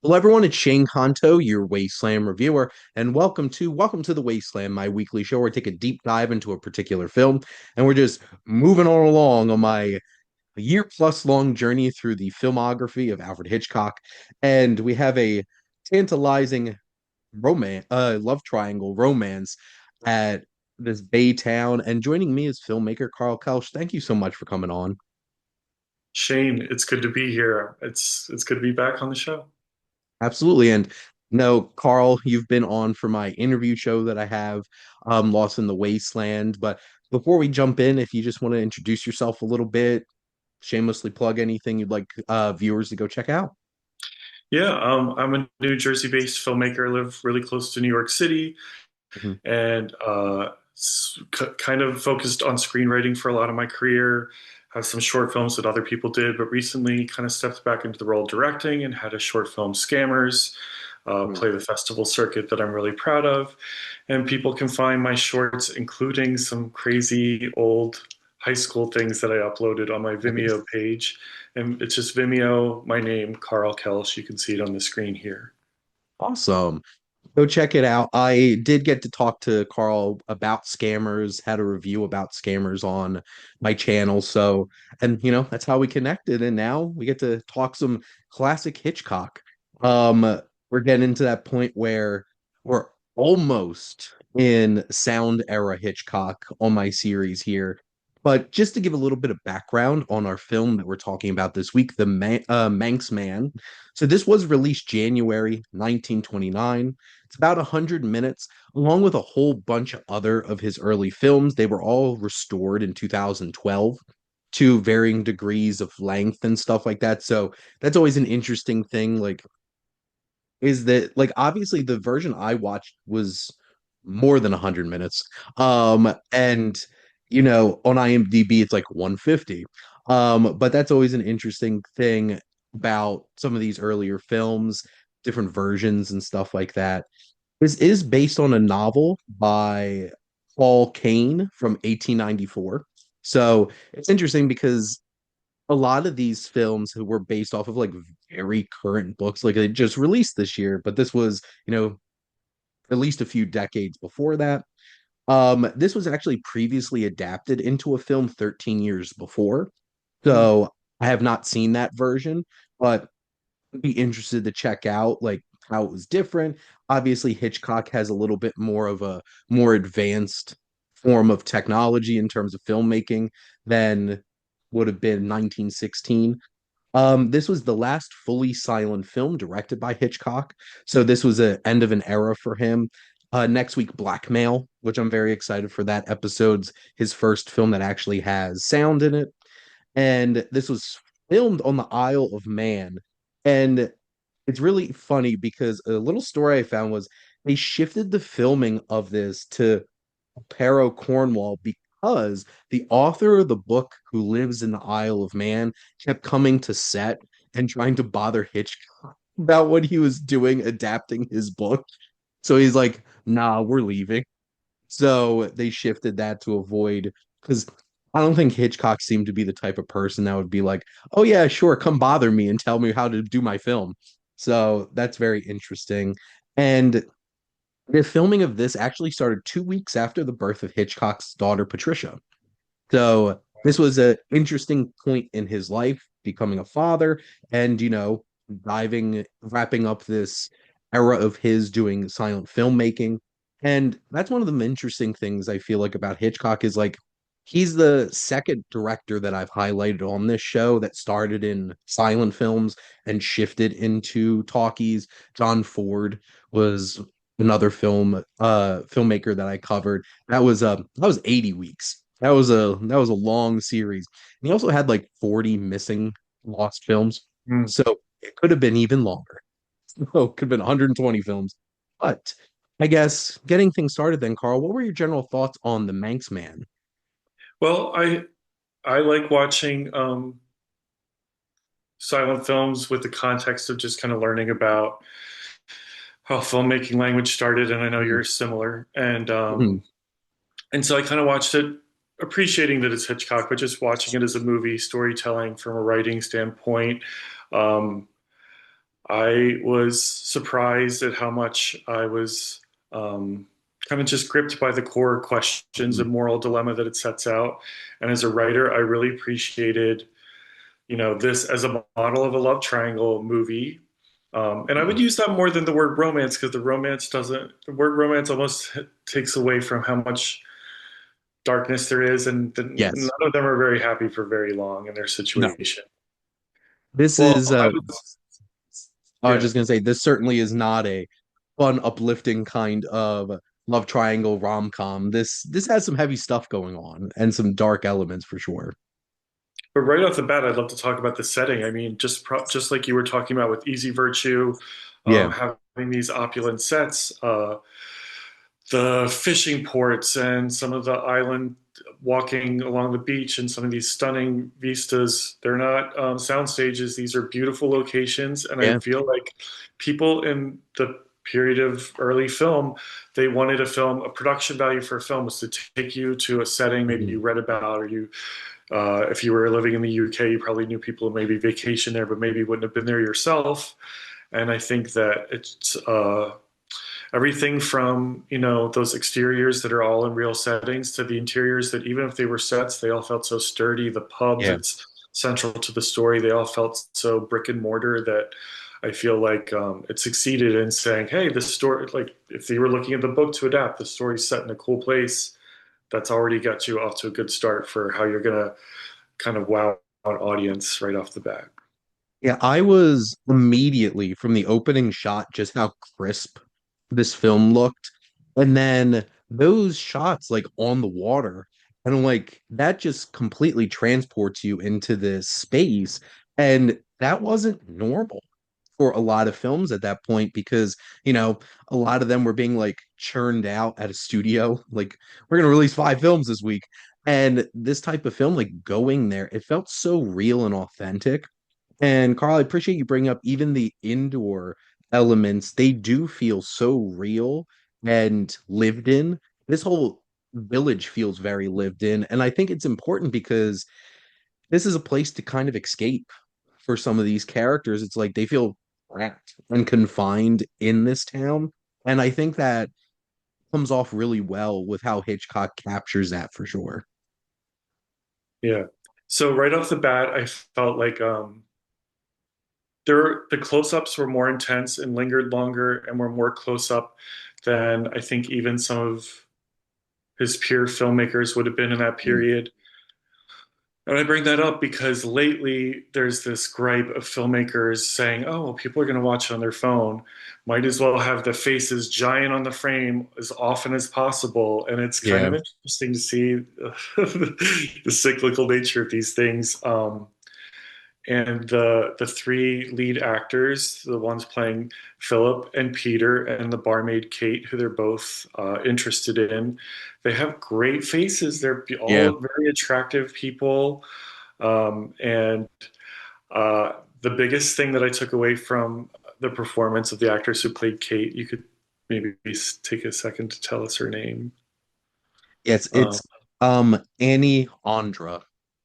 Hello, everyone. It's Shane Kanto, your Wasteland reviewer, and welcome to the Wasteland, my weekly show where I take a deep dive into a particular film, and we're just moving on along on my year plus long journey through the filmography of Alfred Hitchcock, and we have a tantalizing love triangle romance at this bay town. And joining me is filmmaker Carl Kelsch. Thank you so much for coming on. Shane, it's good to be here. It's good to be back on the show. Absolutely. And no, Carl, you've been on for my interview show that I have, Lost in the Wasteland. But before we jump in, if you just want to introduce yourself a little bit, shamelessly plug anything you'd like viewers to go check out. Yeah, I'm a New Jersey-based filmmaker. I live really close to New York City, Mhm. and kind of focused on screenwriting for a lot of my career. Have some short films that other people did, but recently kind of stepped back into the role of directing and had a short film, Scammers, Mhm. play the festival circuit that I'm really proud of. And people can find my shorts, including some crazy old high school things that I uploaded on my Nice. Vimeo page. And it's just Vimeo, my name, Carl Kelsch. You can see it on the screen here. Awesome. Go check it out. I did get to talk to Carl about scammers, had a review about scammers on my channel. So, and that's how we connected. And now we get to talk some classic Hitchcock. We're getting into that point where we're almost in sound era Hitchcock on my series here. But just to give a little bit of background on our film that we're talking about this week, Manxman. So this was released January 1929. It's about 100 minutes, along with a whole bunch of other of his early films. They were all restored in 2012 to varying degrees of length and stuff like that. So that's always an interesting thing. Like, is that like obviously the version I watched was more than 100 minutes. And on IMDb it's like 150. But that's always an interesting thing about some of these earlier films, different versions and stuff like that. This is based on a novel by Paul Kane from 1894. So it's interesting because a lot of these films were based off of like very current books, like they just released this year, but this was, at least a few decades before that. This was actually previously adapted into a film 13 years before. Hmm. So I have not seen that version, but be interested to check out like how it was different. Obviously, Hitchcock has a little bit more of a more advanced form of technology in terms of filmmaking than would have been 1916. This was the last fully silent film directed by Hitchcock, so this was the end of an era for him. Next week, Blackmail, which I'm very excited for that episode's his first film that actually has sound in it, and this was filmed on the Isle of Man. And it's really funny because a little story I found was they shifted the filming of this to Pero, Cornwall, because the author of the book who lives in the Isle of Man kept coming to set and trying to bother Hitchcock about what he was doing adapting his book. So he's like, nah, we're leaving. So they shifted that to avoid, because I don't think Hitchcock seemed to be the type of person that would be like, oh yeah, sure, come bother me and tell me how to do my film. So that's very interesting. And the filming of this actually started 2 weeks after the birth of Hitchcock's daughter, Patricia. So this was an interesting point in his life, becoming a father and, wrapping up this era of his doing silent filmmaking. And that's one of the interesting things I feel like about Hitchcock is like he's the second director that I've highlighted on this show that started in silent films and shifted into talkies. John Ford was another filmmaker that I covered. That was 80 weeks. That was a long series. And he also had like 40 missing lost films. Hmm. So it could have been even longer. Oh, could have been 120 films. But I guess getting things started then, Carl, what were your general thoughts on the Manx Man? Well, I like watching silent films with the context of just kind of learning about how filmmaking language started, and I know Mhm. you're similar. Mhm. And so I kind of watched it, appreciating that it's Hitchcock, but just watching it as a movie, storytelling from a writing standpoint. Um, I was surprised at how much I was um, kind of just gripped by the core questions Mhm. and moral dilemma that it sets out. And as a writer, I really appreciated, this as a model of a love triangle movie. And I would Mhm. use that more than the word romance because the word romance almost takes away from how much darkness there is, and none Yes. of them are very happy for very long in their No. situation. This Well, is I was, I was yeah. just gonna say this certainly is not a fun, uplifting kind of love triangle rom-com. This has some heavy stuff going on and some dark elements for sure. But right off the bat, I'd love to talk about the setting. I mean, just like you were talking about with Easy Virtue, Yeah. having these opulent sets, the fishing ports, and some of the island walking along the beach, and some of these stunning vistas. They're not sound stages; these are beautiful locations, and I Yeah. feel like people in the period of early film, they wanted a production value for a film was to take you to a setting maybe Mhm. you read about, or if you were living in the UK, you probably knew people who maybe vacation there, but maybe wouldn't have been there yourself. And I think that it's everything from those exteriors that are all in real settings to the interiors that even if they were sets, they all felt so sturdy. The pub Yeah. that's central to the story, they all felt so brick and mortar that I feel like it succeeded in saying, "Hey, this story." Like if you were looking at the book to adapt, the story's set in a cool place. That's already got you off to a good start for how you're gonna kind of wow an audience right off the bat. Yeah, I was immediately from the opening shot just how crisp this film looked. And then those shots like on the water and like that just completely transports you into this space. And that wasn't normal for a lot of films at that point because, a lot of them were being like churned out at a studio. Like, we're gonna release 5 films this week. And this type of film, like going there, it felt so real and authentic. And Carl, I appreciate you bringing up even the indoor elements. They do feel so real and lived in. This whole village feels very lived in. And I think it's important because this is a place to kind of escape for some of these characters. It's like they feel trapped and confined in this town. And I think that comes off really well with how Hitchcock captures that for sure. Yeah. So right off the bat, I felt like the close-ups were more intense and lingered longer and were more close-up than I think even some of his peer filmmakers would have been in that Mm. period. And I bring that up because lately there's this gripe of filmmakers saying, oh, well, people are going to watch on their phone. Might as well have the faces giant on the frame as often as possible. And it's kind Yeah. of interesting to see the cyclical nature of these things. And the three lead actors, the ones playing Philip and Peter and the barmaid Kate, who they're both interested in, they have great faces. They're Yeah. all very attractive people. And uh, the biggest thing that I took away from the performance of the actress who played Kate, you could maybe take a second to tell us her name. It's Uh, Annie Andra.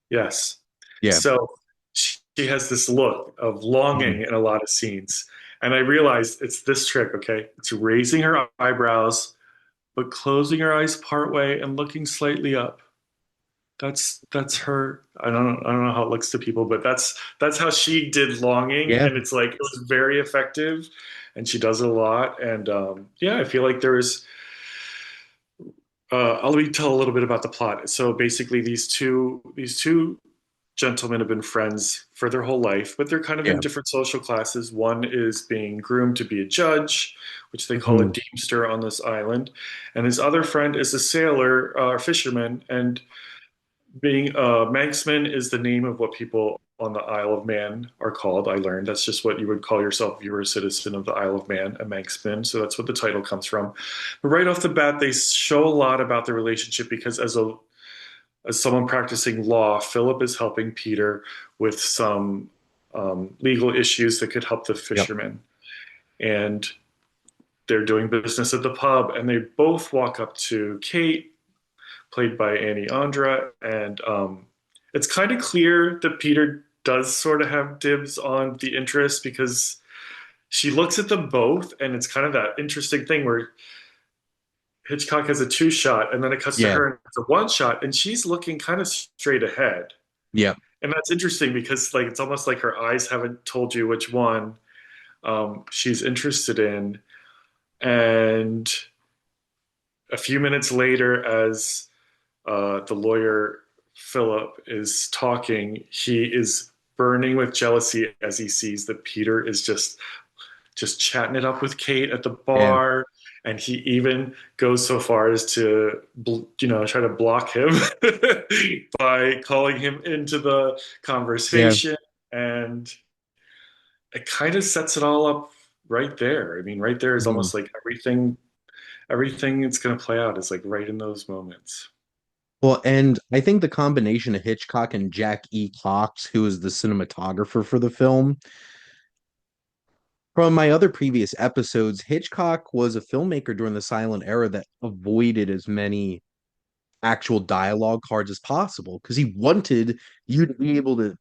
yes. Yeah. So she has this look of Mhm. longing in a lot of scenes. And I realized it's this trick, okay? It's raising her eyebrows, but closing her eyes partway and looking slightly up. That's her. I don't know how it looks to people, but that's how she did longing, Yeah. and it's like it was very effective, and she does it a lot. And yeah, I feel like there is. Let me tell a little bit about the plot. So basically, these two gentlemen have been friends for their whole life, but they're kind of in Yeah. different social classes. One is being groomed to be a judge, which they call a Mhm. deemster on this island, and his other friend is a sailor or fisherman, and being Manxman is the name of what people on the Isle of Man are called. I learned that's just what you would call yourself if you were a citizen of the Isle of Man, a Manxman. So that's what the title comes from. But right off the bat, they show a lot about the relationship because as someone practicing law, Philip is helping Peter with some legal issues that could help the Yep. fishermen, and they're doing business at the pub, and they both walk up to Kate, played by Annie Andra, and it's kind of clear that Peter does sort of have dibs on the interest because she looks at them both, and it's kind of that interesting thing where Hitchcock has a two shot, and then it cuts to Yeah. her and it's a one shot, and she's looking kind of straight ahead. Yeah. And that's interesting because like it's almost like her eyes haven't told you which one she's interested in. And a few minutes later, as the lawyer Philip is talking, he is burning with jealousy as he sees that Peter is just chatting it up with Kate at the Yeah. bar, and he even goes so far as to try to block him by calling him into the Yeah. conversation, and it kind of sets it all up right there. I mean, right there is Mhm. almost like everything it's going to play out is like right in those moments. Well, and I think the combination of Hitchcock and Jack E. Cox, who is the cinematographer for the film, from my other previous episodes, Hitchcock was a filmmaker during the silent era that avoided as many actual dialogue cards as possible because he wanted you to be able to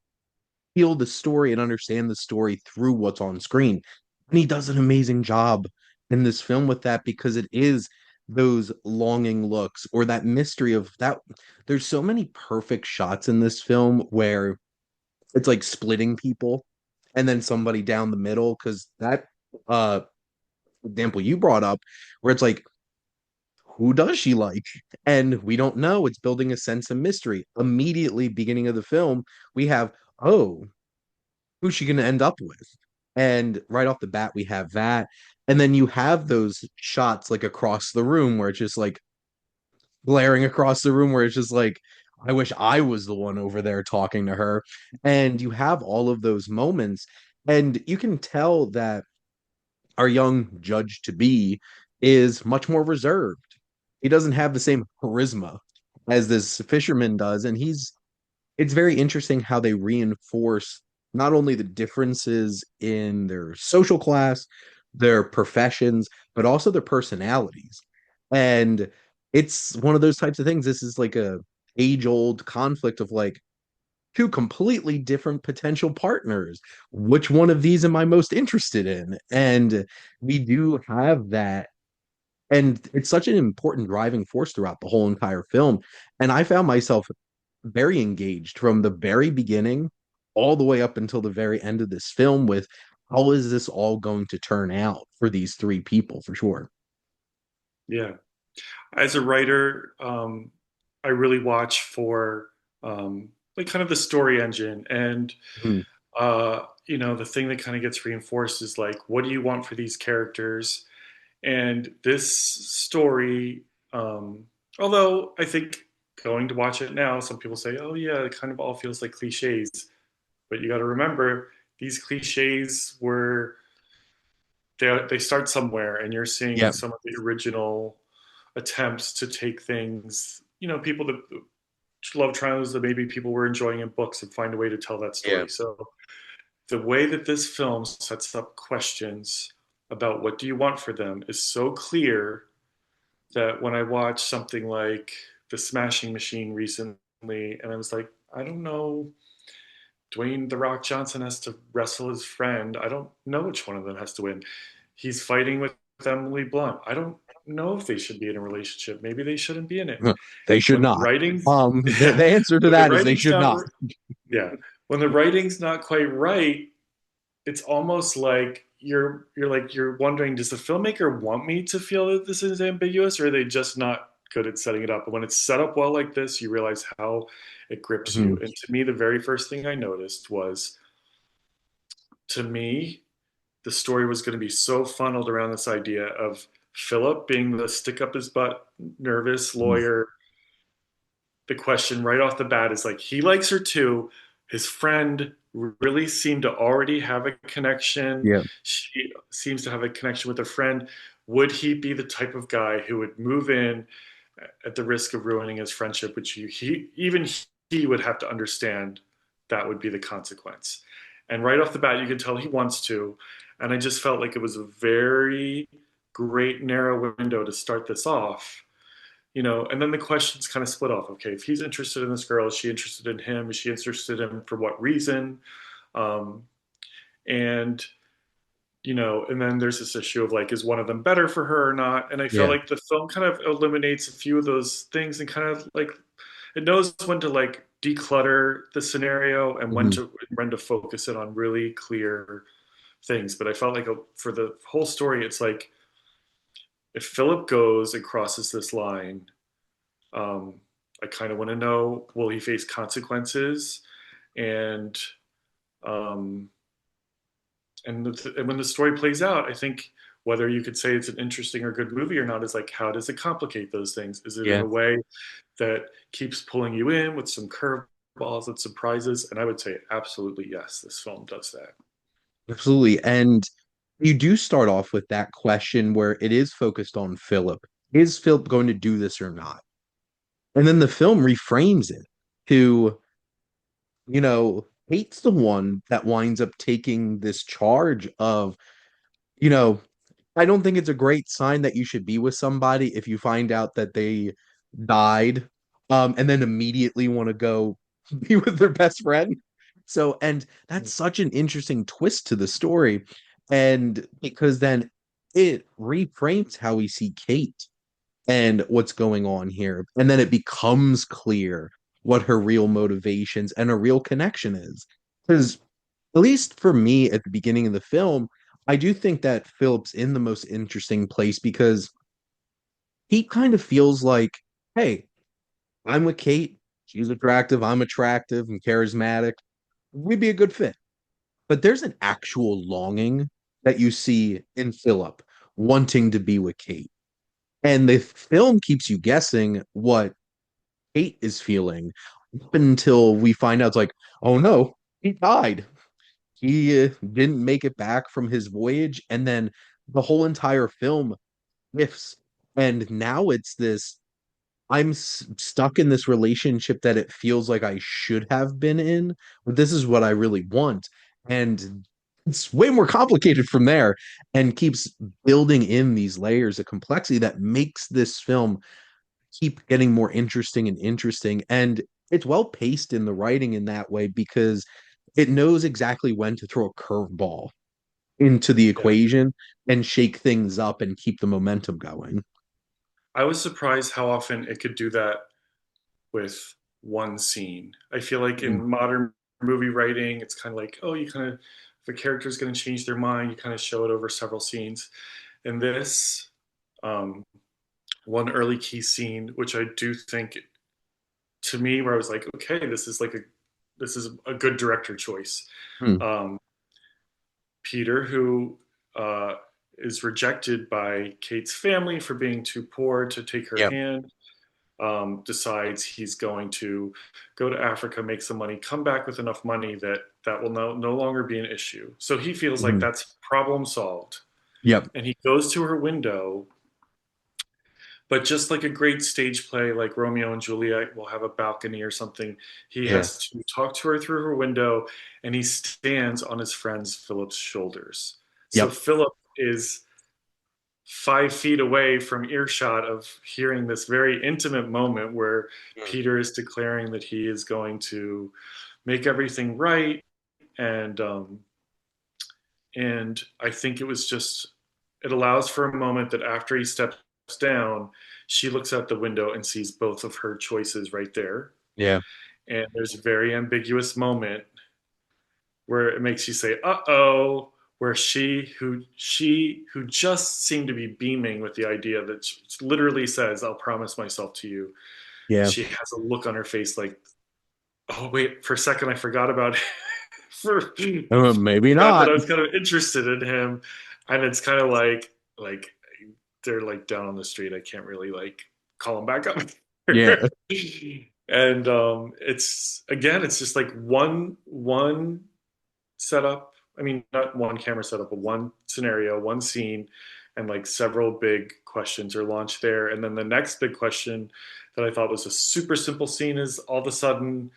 feel the story and understand the story through what's on screen. And he does an amazing job in this film with that because it is those longing looks or that mystery of that. There's so many perfect shots in this film where it's like splitting people and then somebody down the middle because that uh example you brought up where it's like who does she like? And we don't know. It's building a sense of mystery. Immediately, beginning of the film, we have, oh, who's she going to end up with? And right off the bat, we have that. And then you have those shots like across the room where it's just like glaring across the room where it's just like, I wish I was the one over there talking to her. And you have all of those moments. And you can tell that our young judge to be is much more reserved. He doesn't have the same charisma as this fisherman does. And it's very interesting how they reinforce not only the differences in their social class, their professions, but also their personalities. And it's one of those types of things. This is like a age-old conflict of like two completely different potential partners. Which one of these am I most interested in? And we do have that. And it's such an important driving force throughout the whole entire film. And I found myself very engaged from the very beginning all the way up until the very end of this film with how is this all going to turn out for these three people for sure. Yeah. As a writer, I really watch for like kind of the story engine, and Mhm. the thing that kind of gets reinforced is like, what do you want for these characters? And this story, um, although I think going to watch it now, some people say, "Oh yeah, it kind of all feels like cliches," but you got to remember these cliches were they start somewhere, and you're seeing Yeah, some of the original attempts to take things, people that love triangles that maybe people were enjoying in books and find a way to tell that yeah, story. So the way that this film sets up questions about what do you want for them is so clear that when I watched something like The Smashing Machine recently, and I was like, I don't know, Dwayne The Rock Johnson has to wrestle his friend. I don't know which one of them has to win. He's fighting with Emily Blunt. I don't know if they should be in a relationship. Maybe they shouldn't be in it. they should When the not. writings, The yeah, answer to when the that is they writings should not, not. yeah, when the writing's not quite right, it's almost like you're wondering, does the filmmaker want me to feel that this is ambiguous, or are they just not good at setting it up? And when it's set up well like this, you realize how it grips you. Mhm. And to me, the very first thing I noticed was, to me, the story was going to be so funneled around this idea of Philip being the stick up his butt, nervous lawyer. The question right off the bat is like, he likes her too. His friend really seemed to already have a connection. Yeah. She seems to have a connection with a friend. Would he be the type of guy who would move in at the risk of ruining his friendship, which he would have to understand that would be the consequence. And right off the bat, you can tell he wants to. And I just felt like it was a very great narrow window to start this off. And then the questions kind of split off. Okay, if he's interested in this girl, is she interested in him? Is she interested in him for what reason? Um, and and then there's this issue of like, is one of them better for her or not? And I feel Yeah. like the film kind of eliminates a few of those things and kind of like it knows when to like declutter the scenario and Mhm. when to focus it on really clear things. But I felt like for the whole story, it's like if Philip goes and crosses this line, um, I kind of want to know, will he face consequences? And um, and when the story plays out, I think whether you could say it's an interesting or good movie or not is like, how does it complicate those things? Is it in Yeah. a way that keeps pulling you in with some curveballs and surprises? And I would say absolutely yes, this film does that. Absolutely. And you do start off with that question where it is focused on Philip. Is Philip going to do this or not? And then the film reframes it to, Kate's the one that winds up taking this charge of, you know, I don't think it's a great sign that you should be with somebody if you find out that they died, and then immediately want to go be with their best friend. So, and that's such an interesting twist to the story. And because then it reframes how we see Kate and what's going on here. And then it becomes clear what her real motivations and a real connection is. Because, at least for me at the beginning of the film, I do think that Philip's in the most interesting place because he kind of feels like, hey, I'm with Kate. She's attractive. I'm attractive and charismatic. We'd be a good fit. But there's an actual longing that you see in Philip wanting to be with Kate. And the film keeps you guessing what Kate is feeling up until we find out it's like, oh no, he died. He didn't make it back from his voyage. And then the whole entire film shifts. And now it's this stuck in this relationship that it feels like I should have been in, but this is what I really want. And it's way more complicated from there and keeps building in these layers of complexity that makes this film keep getting more interesting and interesting. And it's well paced in the writing in that way because it knows exactly when to throw a curveball into the Yeah. equation and shake things up and keep the momentum going. I was surprised how often it could do that with one scene. I feel like Mm. in modern movie writing, it's kind of like, oh, you kind of, if a character is going to change their mind, you kind of show it over several scenes. In this, um, one early key scene, which I do think to me, where I was like, okay, this is a good director choice. Mm. Um, Peter, who uh, is rejected by Kate's family for being too poor to take her Yeah. hand, decides he's going to go to Africa, make some money, come back with enough money that that will no longer be an issue. So he feels like Mhm. that's problem solved. Yep. And he goes to her window, but just like a great stage play, like Romeo and Juliet will have a balcony or something, he Yeah. has to talk to her through her window and he stands on his friend Philip's shoulders. So Yep. Philip is 5 feet away from earshot of hearing this very intimate moment where Mm. Peter is declaring that he is going to make everything right, and I think it was just it allows for a moment that after he steps down, she looks out the window and sees both of her choices right there, Yeah. and there's a very ambiguous moment where it makes you say, "Uh-oh," where she who just seemed to be beaming with the idea that she literally says, "I'll promise myself to you." Yeah. She has a look on her face like, "Oh wait, for a second I forgot about it." for Maybe Forgot that not. I was kind of interested in him, and it's kind of like they're like down on the street. I can't really like call him back up. Yeah. And it's again, it's just like one setup. I mean, not one camera setup, but one scenario, one scene, and like several big questions are launched there. And then the next big question that I thought was a super simple scene is all of a sudden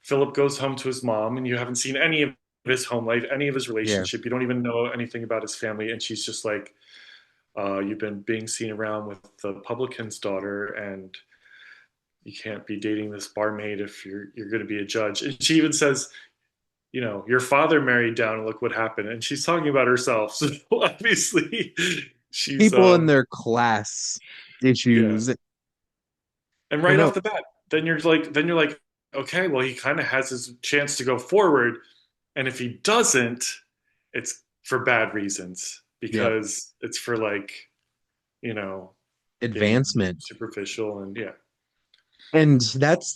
Philip goes home to his mom, and you haven't seen any of his home life, any of his Yeah. relationship. You don't even know anything about his family. And she's just like, you've been being seen around with the publican's daughter, and you can't be dating this barmaid if you're going to be a judge. And she even says, your father married down and look what happened. And she's talking about herself. So obviously she's, People in their class yeah. issues. And I right know. off the bat, then you're like, okay, well, he kind of has his chance to go forward. And if he doesn't, it's for bad reasons Yeah. because it's for like, you know, being Advancement. superficial and yeah. And that's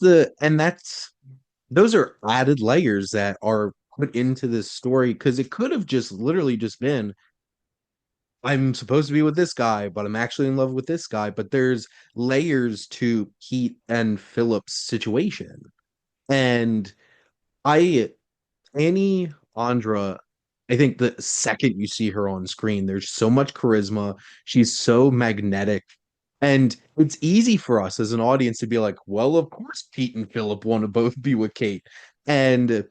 those are added layers that are put into this story because it could have just literally just been I'm supposed to be with this guy, but I'm actually in love with this guy. But there's layers to Pete and Philip's situation. And I Annie Andra, I think the second you see her on screen, there's so much charisma. She's so magnetic. And it's easy for us as an audience to be like, well, of course Pete and Philip want to both be with Kate. And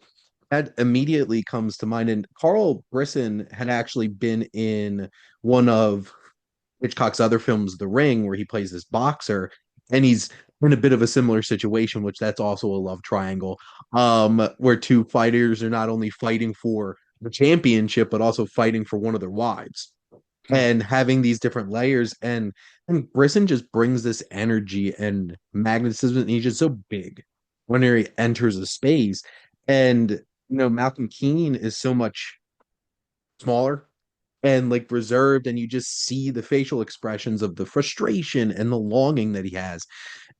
that immediately comes to mind. And Carl Brisson had actually been in one of Hitchcock's other films, The Ring, where he plays this boxer, and he's in a bit of a similar situation, which that's also a love triangle, where two fighters are not only fighting for the championship, but also fighting for one of their wives Hmm. and having these different layers. And Brisson just brings this energy and magnetism, and he's just so big when he enters a space. And Malcolm Keane is so much smaller and like reserved, and you just see the facial expressions of the frustration and the longing that he has.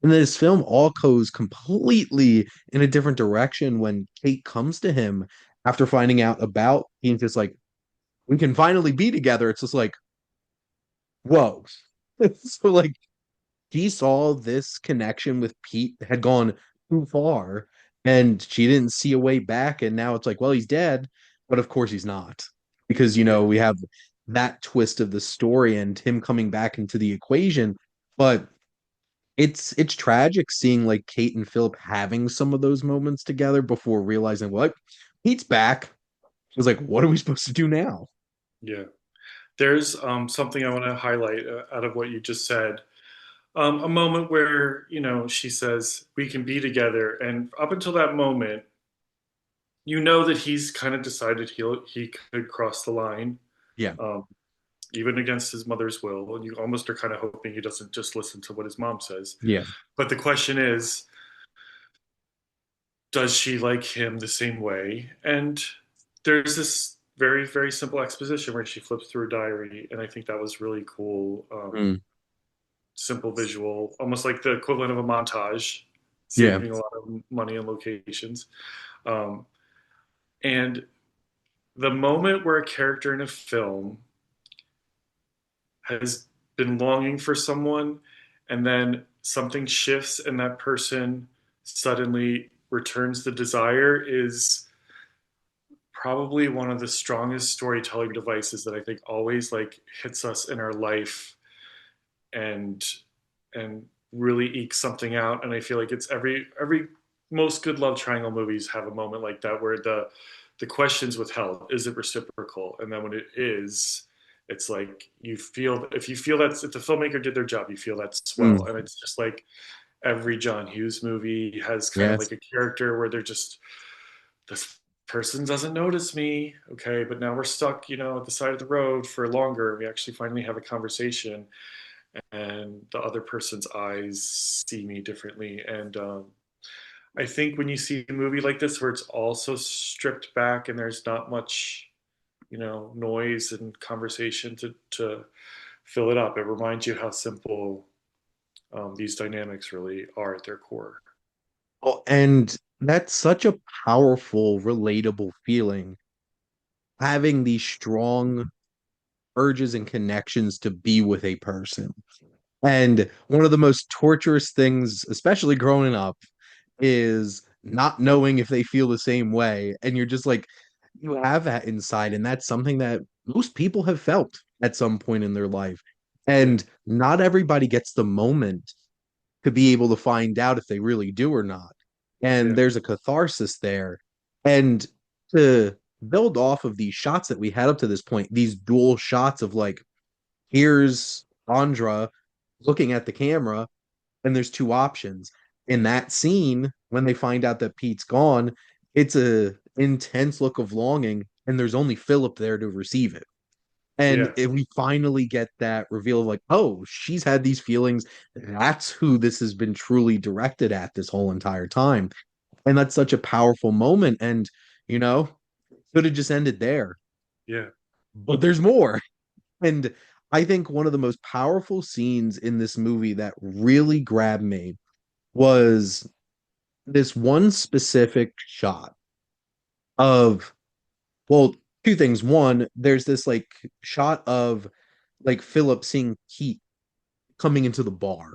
And this film all goes completely in a different direction when Kate comes to him after finding out about he's just like, we can finally be together. It's just like, whoa. So like she saw this connection with Pete had gone too far and she didn't see a way back. And now it's like, well, he's dead, but of course he's not. Because, Yeah. we have that twist of the story and him coming back into the equation. But it's tragic seeing like Kate and Philip having some of those moments together before realizing what Pete's back. It was like, what are we supposed to do now? Yeah. There's something I want to highlight out of what you just said. A moment where, she says, we can be together. And up until that moment, you know that he's kind of decided he could cross the line, Yeah. um, even against his mother's will. And you almost are kind of hoping he doesn't just listen to what his mom says. Yeah. But the question is, does she like him the same way? And there's this very, very simple exposition where she flips through a diary. And I think that was really cool. Mm. Simple visual, almost like the equivalent of a montage, Yeah. saving a lot of money on locations. Um, and the moment where a character in a film has been longing for someone and then something shifts and that person suddenly returns the desire is probably one of the strongest storytelling devices that I think always like hits us in our life and and really eke something out. And I feel like it's every most good love triangle movies have a moment like that where the question's withheld. Is it reciprocal? And then when it is, it's like if you feel that's if the filmmaker did their job, you feel that's Mm. swell. And it's just like every John Hughes movie has kind of Yes. like a character where they're just this person doesn't notice me, okay, but now we're stuck, at the side of the road for longer. We actually finally have a conversation and the other person's eyes see me differently. And I think when you see a movie like this where it's all so stripped back and there's not much, noise and conversation to fill it up, it reminds you how simple these dynamics really are at their core. Oh, and that's such a powerful, relatable feeling, having these strong urges and connections to be with a person. And one of the most torturous things, especially growing up, is not knowing if they feel the same way. And you're just like, you have that inside. And that's something that most people have felt at some point in their life. Yeah, And not everybody gets the moment to be able to find out if they really do or not. And yeah, there's a catharsis there. And to build off of these shots that we had up to this point, these dual shots of like, here's Andra looking at the camera, and there's two options. In that scene, when they find out that Pete's gone, it's intense look of longing, and there's only Philip there to receive it. And Yeah. if we finally get that reveal of like, oh, she's had these feelings. That's who this has been truly directed at this whole entire time. And that's such a powerful moment. And, you know, could have just ended there. Yeah. But there's more. And I think one of the most powerful scenes in this movie that really grabbed me was this one specific shot of, well, two things. One, there's this like shot of like Philip seeing Pete coming into the bar.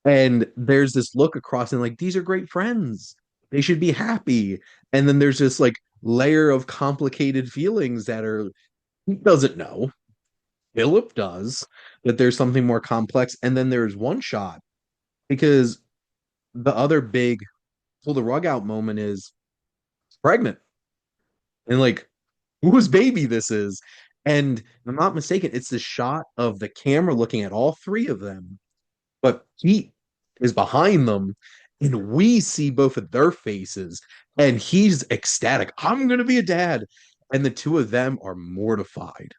And there's this look across and like, these are great friends. They should be happy. And then there's this like layer of complicated feelings that are, he doesn't know. Philip does, that there's something more complex. And then there's one shot because the other big pull the rug out moment is pregnant. And like, whose baby this is. And if I'm not mistaken, it's the shot of the camera looking at all three of them, but Pete is behind them, and we see both of their faces, and he's ecstatic. I'm gonna be a dad. And the two of them are mortified.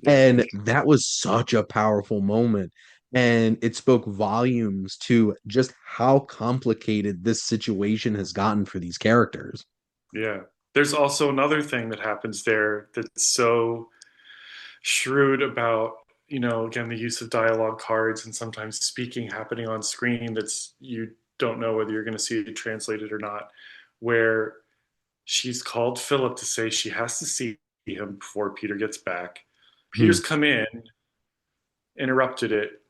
Yeah. And that was such a powerful moment. And it spoke volumes to just how complicated this situation has gotten for these characters. Yeah. There's also another thing that happens there that's so shrewd about, again, the use of dialogue cards and sometimes speaking happening on screen that's you don't know whether you're going to see it translated or not, where she's called Philip to say she has to see him before Peter gets back. Hmm. Peter's come in, interrupted it,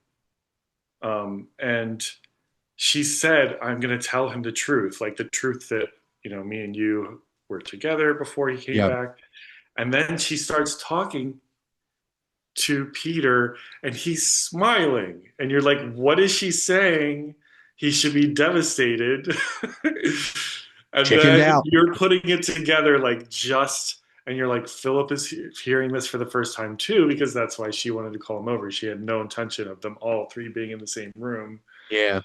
and she said, I'm going to tell him the truth, like the truth that, me and you were together before he came Yep. back. And then she starts talking to Peter and he's smiling. And you're like, what is she saying? He should be devastated. And Chickened then out. you're putting it together like just, and you're like, Philip is hearing this for the first time too, because that's why she wanted to call him over. She had no intention of them all three being in the same room. Yeah.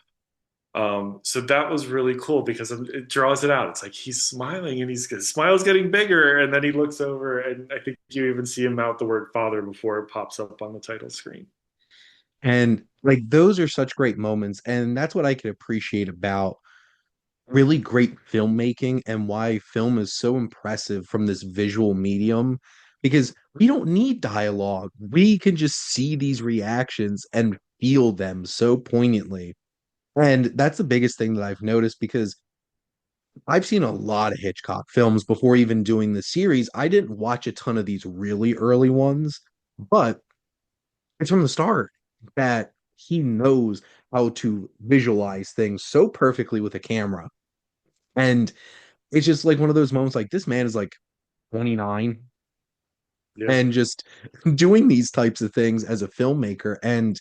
So that was really cool because it draws it out. It's like he's smiling and his smile's getting bigger, and then he looks over, and I think you even see him mouth the word father before it pops up on the title screen. And like those are such great moments. And that's what I could appreciate about really great filmmaking and why film is so impressive from this visual medium because we don't need dialogue. We can just see these reactions and feel them so poignantly. And that's the biggest thing that I've noticed because I've seen a lot of Hitchcock films before even doing the series. I didn't watch a ton of these really early ones, but it's from the start that he knows how to visualize things so perfectly with a camera. And it's just like one of those moments like this man is like 29 Yeah, and just doing these types of things as a filmmaker. And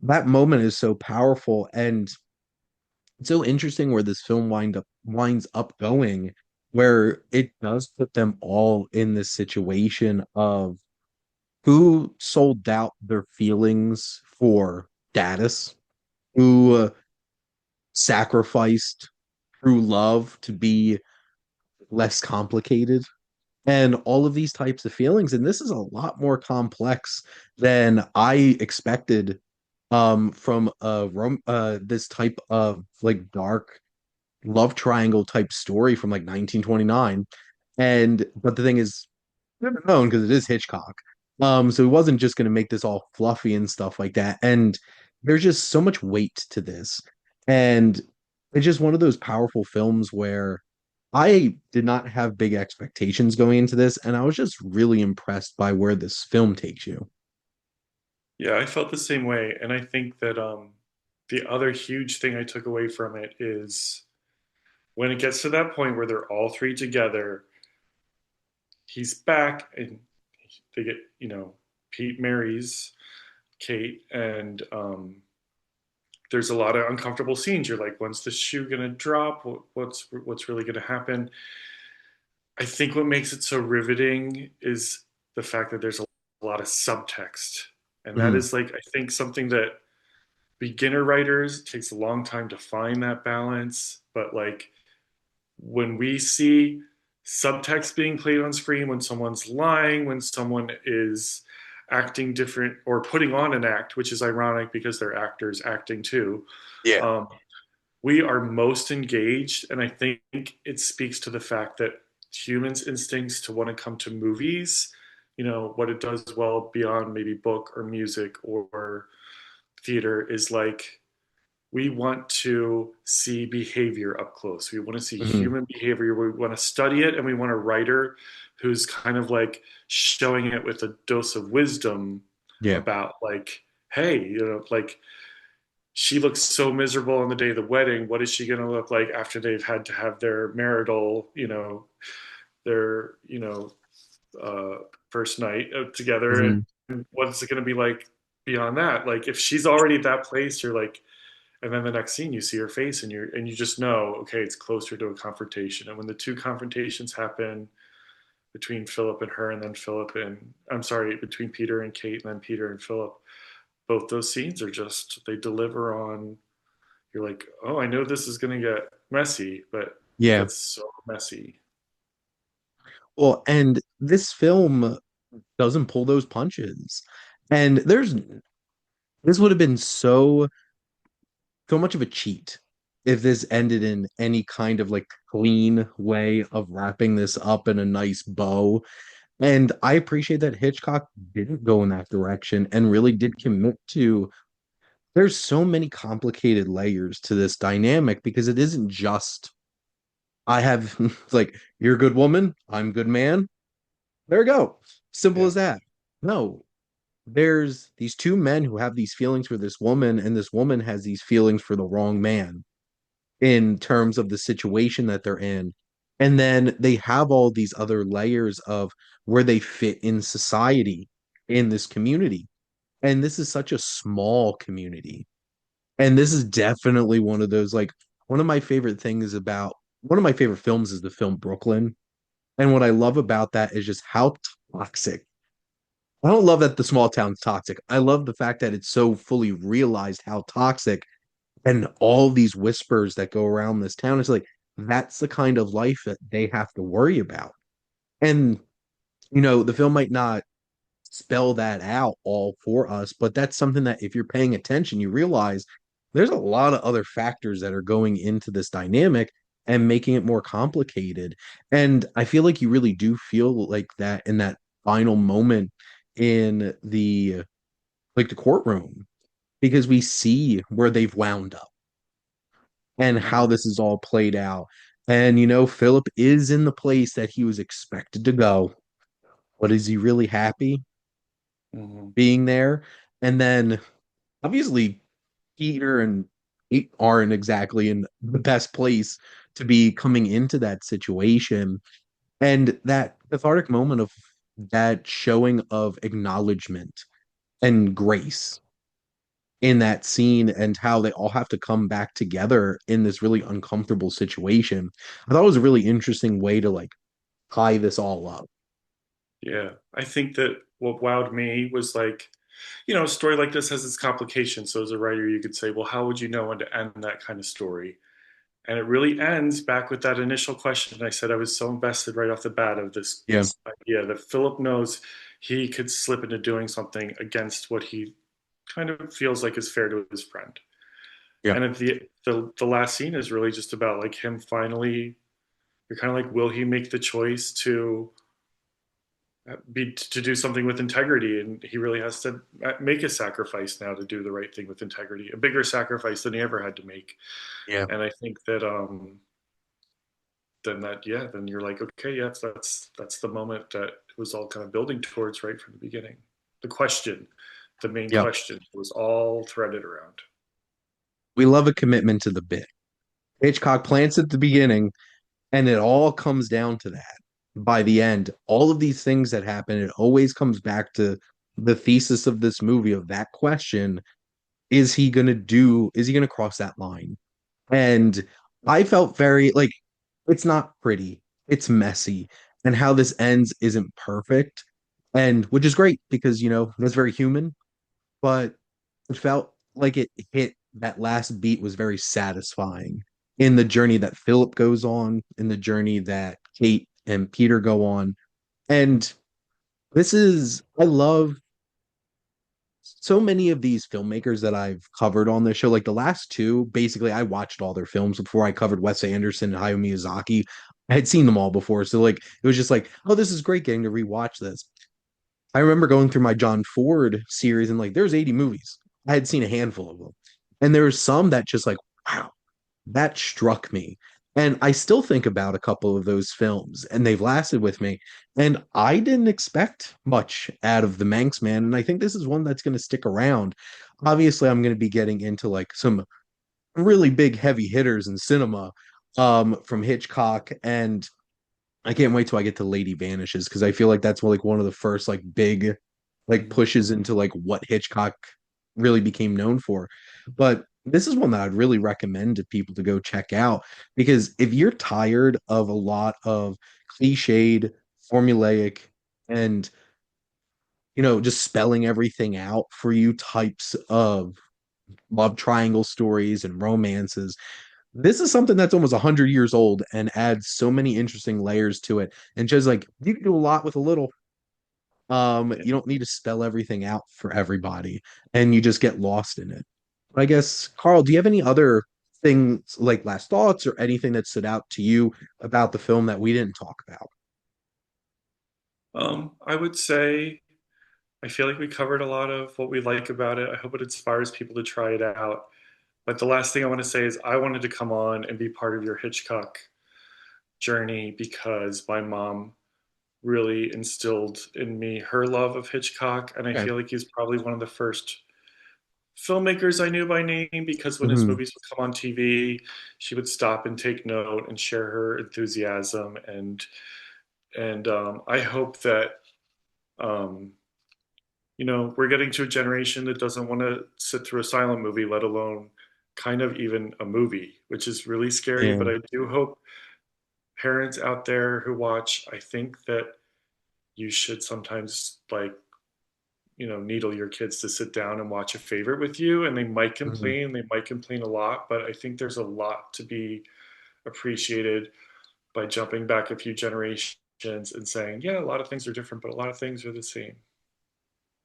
that moment is so powerful and so interesting where this film winds up going, where it does put them all in this situation of who sold out their feelings for status, who sacrificed true love to be less complicated and all of these types of feelings. And this is a lot more complex than I expected from this type of like dark love triangle type story from like 1929. And but the thing is, never known because it is Hitchcock. So he wasn't just going to make this all fluffy and stuff like that. And there's just so much weight to this. And it's just one of those powerful films where I did not have big expectations going into this, and I was just really impressed by where this film takes you. yeah, I felt the same way, and I think that the other huge thing I took away from it is when it gets to that point where they're all three together, he's back, and they get, Pete marries Kate, and there's a lot of uncomfortable scenes. You're like, when's the shoe gonna drop? What's really gonna happen? I think what makes it so riveting is the fact that there's a lot of subtext, and that Mhm. is like I think something that beginner writers it takes a long time to find that balance. But like when we see subtext being played on screen, when someone's lying, when someone is acting different or putting on an act, which is ironic because they're actors acting too. Yeah. Um, we are most engaged, and I think it speaks to the fact that humans' instincts to want to come to movies, what it does well beyond maybe book or music or theater is like we want to see behavior up close. We want to see Hmm. human behavior. We want to study it, and we want a writer who's kind of like showing it with a dose of wisdom Yeah. about like, hey, like she looks so miserable on the day of the wedding. What is she going to look like after they've had to have their marital, their, first night together? Hmm. And what's it going to be like beyond that? Like if she's already at that place, you're like, and then the next scene you see her face and you just know, okay, it's closer to a confrontation. And when the two confrontations happen between Philip and her, and then Philip and I'm sorry, between Peter and Kate, and then Peter and Philip, both those scenes are just they deliver on. You're like, oh, I know this is going to get messy, but it Yeah. gets so messy. Well, and this film doesn't pull those punches. And this would have been so much of a cheat if this ended in any kind of like clean way of wrapping this up in a nice bow. And I appreciate that Hitchcock didn't go in that direction and really did commit to there's so many complicated layers to this dynamic because it isn't just I have like you're a good woman, I'm good man. There we go. Simple Yeah. as that. No, there's these two men who have these feelings for this woman, and this woman has these feelings for the wrong man in terms of the situation that they're in. And then they have all these other layers of where they fit in society in this community. And this is such a small community. And this is definitely one of those like one of my favorite things about one of my favorite films is the film Brooklyn. And what I love about that is just how toxic. I don't love that the small town's toxic. I love the fact that it's so fully realized how toxic and all these whispers that go around this town. It's like that's the kind of life that they have to worry about. And the film might not spell that out all for us, but that's something that if you're paying attention, you realize there's a lot of other factors that are going into this dynamic and making it more complicated. And I feel like you really do feel like that in that final moment in the courtroom because we see where they've wound up and how Mm-hmm. this is all played out. And Philip is in the place that he was expected to go. But is he really happy Mm-hmm. being there? And then obviously Peter and Kate aren't exactly in the best place to be coming into that situation. And that cathartic moment of that showing of acknowledgement and grace in that scene and how they all have to come back together in this really uncomfortable situation. I thought it was a really interesting way to like tie this all up. Yeah, I think that what wowed me was like, a story like this has its complications. So as a writer, you could say, well, how would you know when to end that kind of story? And it really ends back with that initial question. I said I was so invested right off the bat of this Yeah, idea that Philip knows he could slip into doing something against what he kind of feels like is fair to his friend. yeah, And at the last scene is really just about like him finally. You're kind of like, will he make the choice to do something with integrity? And he really has to make a sacrifice now to do the right thing with integrity, a bigger sacrifice than he ever had to make. yeah. And I think that then that yeah, then you're like, okay, yes, that's the moment that it was all kind of building towards right from the beginning. The question, the main Yeah. question was all threaded around. We love a commitment to the bit. Hitchcock plants at the beginning, and it all comes down to that. By the end, all of these things that happen, it always comes back to the thesis of this movie of that question, is he gonna cross that line? And I felt very like it's not pretty, it's messy, and how this ends isn't perfect, and which is great because that's very human, but it felt like it hit that last beat was very satisfying in the journey that Philip goes on, in the journey that Kate and Peter go on. And I love so many of these filmmakers that I've covered on this show. Like the last two, basically, I watched all their films before I covered Wes Anderson and Hayao Miyazaki. I had seen them all before. So, like, it was just like, oh, this is great getting to rewatch this. I remember going through my John Ford series and like, there's 80 movies. I had seen a handful of them. And there were some that just like, wow, that struck me. And I still think about a couple of those films, and they've lasted with me. And I didn't expect much out of the Manxman, and I think this is one that's going to stick around. Obviously, I'm going to be getting into like some really big heavy hitters in cinema, from Hitchcock, and I can't wait till I get to Lady Vanishes because I feel like that's like one of the first like big like Mhm. pushes into like what Hitchcock really became known for. But this is one that I'd really recommend to people to go check out because if you're tired of a lot of cliched, formulaic, and just spelling everything out for you types of love triangle stories and romances, this is something that's almost 100 years old and adds so many interesting layers to it. And just like you can do a lot with a little. Yeah. You don't need to spell everything out for everybody, and you just get lost in it. I guess, Carl, do you have any other things like last thoughts or anything that stood out to you about the film that we didn't talk about? I would say I feel like we covered a lot of what we like about it. I hope it inspires people to try it out. But the last thing I want to say is I wanted to come on and be part of your Hitchcock journey because my mom really instilled in me her love of Hitchcock. And I Okay. feel like he's probably one of the first filmmakers I knew by name because when his Hmm. movies would come on TV, she would stop and take note and share her enthusiasm. And I hope that um, we're getting to a generation that doesn't want to sit through a silent movie, let alone kind of even a movie, which is really scary. But And I do hope parents out there who watch, I think that you should sometimes needle your kids to sit down and watch a favorite with you. And mhm. they might complain a lot, but I think there's a lot to be appreciated by jumping back a few generations and saying, yeah, a lot of things are different, but a lot of things are the same.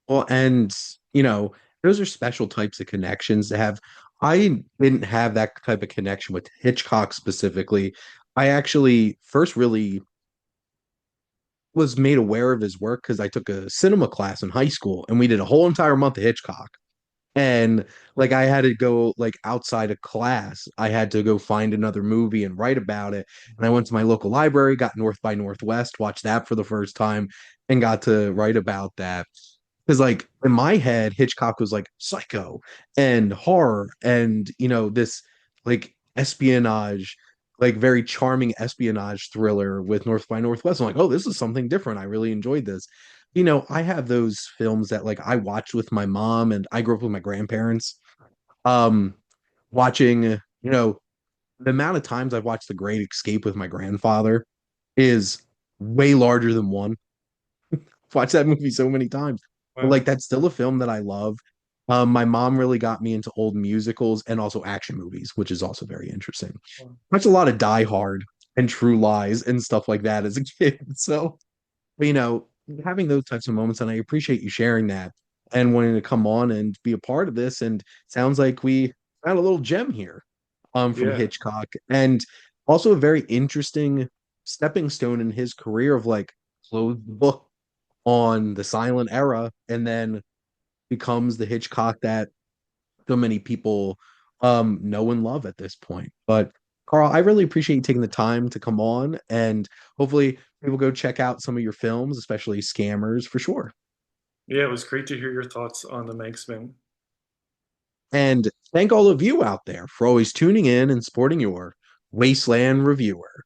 Well, and you know, those are special types of connections to have. I didn't have that type of connection with Hitchcock specifically. I actually first really was made aware of his work because I took a cinema class in high school and we did a whole entire month of Hitchcock. And like I had to go like outside of class, I had to go find another movie and write about it. And I went to my local library, got North by Northwest, watched that for the first time, and got to write about that. Because like in my head, Hitchcock was like psycho and horror and this like espionage, like very charming espionage thriller with North by Northwest. I'm like, oh, this is something different. I really enjoyed this. I have those films that like I watched with my mom and I grew up with my grandparents. Um, watching, the amount of times I've watched The Great Escape with my grandfather is way larger than one. Watched that movie so many times. But Wow. like that's still a film that I love. My mom really got me into old musicals and also action movies, which is also very interesting. Watched a lot of Die Hard and True Lies and stuff like that as a kid. So, but, having those types of moments, and I appreciate you sharing that and wanting to come on and be a part of this. And sounds like we found a little gem here, from Yeah. Hitchcock, and also a very interesting stepping stone in his career of like closed book on the silent era and then becomes the Hitchcock that so many people know and love at this point. But Carl, I really appreciate you taking the time to come on and hopefully people go check out some of your films, especially Scammers for sure. Yeah, it was great to hear your thoughts on the Manxman. And thank all of you out there for always tuning in and supporting your Wasteland reviewer.